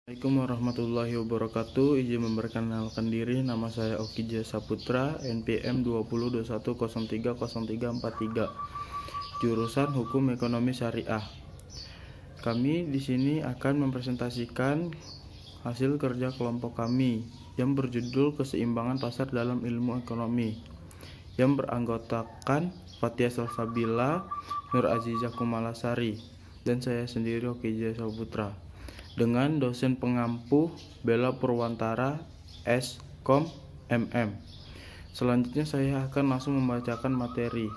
Assalamualaikum warahmatullahi wabarakatuh. Izin memperkenalkan diri, nama saya Okija Saputra, NPM 2021030343, jurusan Hukum Ekonomi Syariah. Kami di sini akan mempresentasikan hasil kerja kelompok kami yang berjudul Keseimbangan Pasar dalam Ilmu Ekonomi, yang beranggotakan Fathia Salsabila, Nur Azizah Kumalasari, dan saya sendiri Okija Saputra, dengan dosen pengampu Bella Purwantara, S.Com, MM. Selanjutnya saya akan langsung membacakan materi.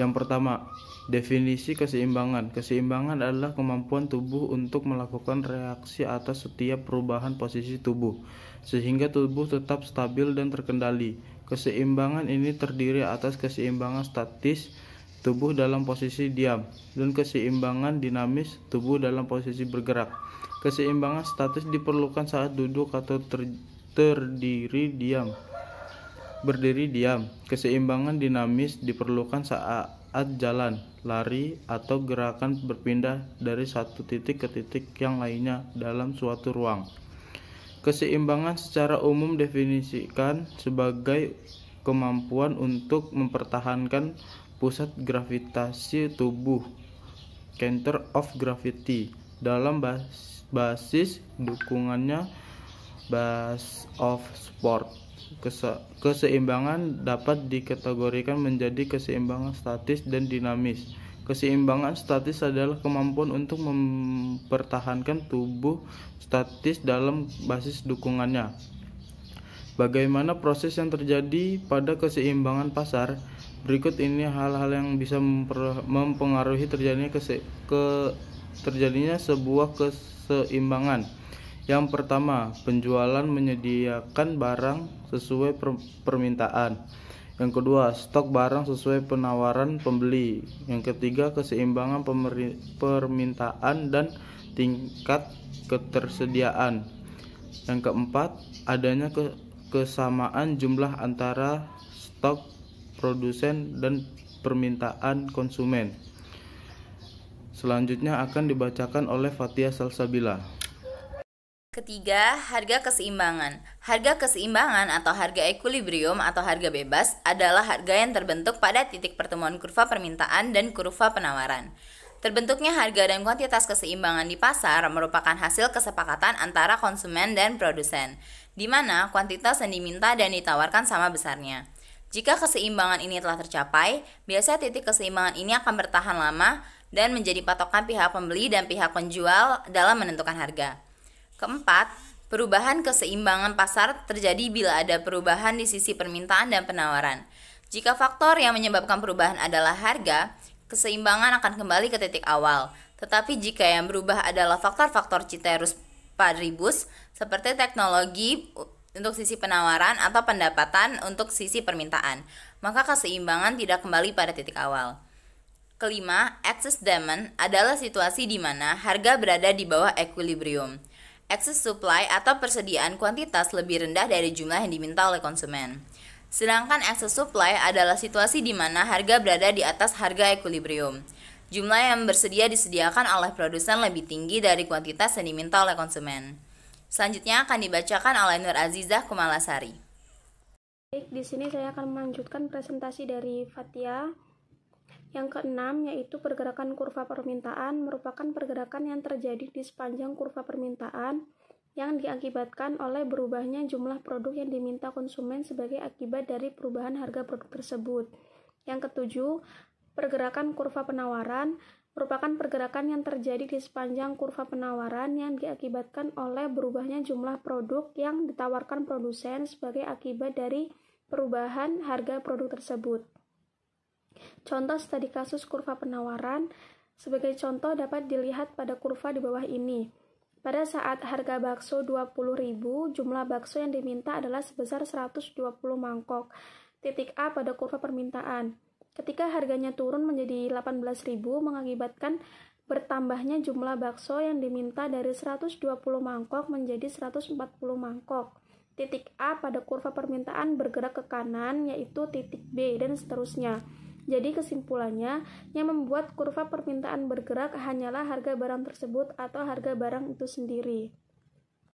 Yang pertama, definisi keseimbangan. Keseimbangan adalah kemampuan tubuh untuk melakukan reaksi atas setiap perubahan posisi tubuh, sehingga tubuh tetap stabil dan terkendali. Keseimbangan ini terdiri atas keseimbangan statis tubuh dalam posisi diam, dan keseimbangan dinamis tubuh dalam posisi bergerak. Keseimbangan statis diperlukan saat duduk atau berdiri diam. Keseimbangan dinamis diperlukan saat jalan, lari, atau gerakan berpindah dari satu titik ke titik yang lainnya dalam suatu ruang. Keseimbangan secara umum definisikan sebagai kemampuan untuk mempertahankan pusat gravitasi tubuh, center of gravity, dalam basis dukungannya, base of support. Keseimbangan dapat dikategorikan menjadi keseimbangan statis dan dinamis. Keseimbangan statis adalah kemampuan untuk mempertahankan tubuh statis dalam basis dukungannya. Bagaimana proses yang terjadi pada keseimbangan pasar? Berikut ini hal-hal yang bisa mempengaruhi terjadinya sebuah keseimbangan. Yang pertama, penjualan menyediakan barang sesuai permintaan. Yang kedua, stok barang sesuai penawaran pembeli. Yang ketiga, keseimbangan permintaan dan tingkat ketersediaan. Yang keempat, adanya kesamaan jumlah antara stok produsen dan permintaan konsumen. Selanjutnya akan dibacakan oleh Fathia Salsabila. Ketiga, harga keseimbangan. Harga keseimbangan atau harga equilibrium atau harga bebas adalah harga yang terbentuk pada titik pertemuan kurva permintaan dan kurva penawaran. Terbentuknya harga dan kuantitas keseimbangan di pasar merupakan hasil kesepakatan antara konsumen dan produsen, di mana kuantitas yang diminta dan ditawarkan sama besarnya. Jika keseimbangan ini telah tercapai, biasanya titik keseimbangan ini akan bertahan lama dan menjadi patokan pihak pembeli dan pihak penjual dalam menentukan harga. Keempat, perubahan keseimbangan pasar terjadi bila ada perubahan di sisi permintaan dan penawaran. Jika faktor yang menyebabkan perubahan adalah harga, keseimbangan akan kembali ke titik awal. Tetapi jika yang berubah adalah faktor-faktor ceteris paribus seperti teknologi untuk sisi penawaran atau pendapatan untuk sisi permintaan, maka keseimbangan tidak kembali pada titik awal. Kelima, excess demand adalah situasi di mana harga berada di bawah equilibrium. Excess supply atau persediaan kuantitas lebih rendah dari jumlah yang diminta oleh konsumen. Sedangkan excess supply adalah situasi di mana harga berada di atas harga equilibrium. Jumlah yang bersedia disediakan oleh produsen lebih tinggi dari kuantitas yang diminta oleh konsumen. Selanjutnya akan dibacakan oleh Nur Azizah Kumalasari. Baik, di sini saya akan melanjutkan presentasi dari Fathia. Yang keenam, yaitu pergerakan kurva permintaan, merupakan pergerakan yang terjadi di sepanjang kurva permintaan yang diakibatkan oleh berubahnya jumlah produk yang diminta konsumen sebagai akibat dari perubahan harga produk tersebut. Yang ketujuh, pergerakan kurva penawaran merupakan pergerakan yang terjadi di sepanjang kurva penawaran yang diakibatkan oleh berubahnya jumlah produk yang ditawarkan produsen sebagai akibat dari perubahan harga produk tersebut. Contoh studi kasus kurva penawaran sebagai contoh dapat dilihat pada kurva di bawah ini. Pada saat harga bakso 20.000, jumlah bakso yang diminta adalah sebesar 120 mangkok. Titik A pada kurva permintaan. Ketika harganya turun menjadi 18.000, mengakibatkan bertambahnya jumlah bakso yang diminta dari 120 mangkok menjadi 140 mangkok. Titik A pada kurva permintaan bergerak ke kanan, yaitu titik B, dan seterusnya. Jadi kesimpulannya, yang membuat kurva permintaan bergerak hanyalah harga barang tersebut atau harga barang itu sendiri.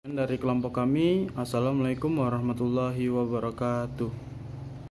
Dari kelompok kami, Assalamualaikum warahmatullahi wabarakatuh.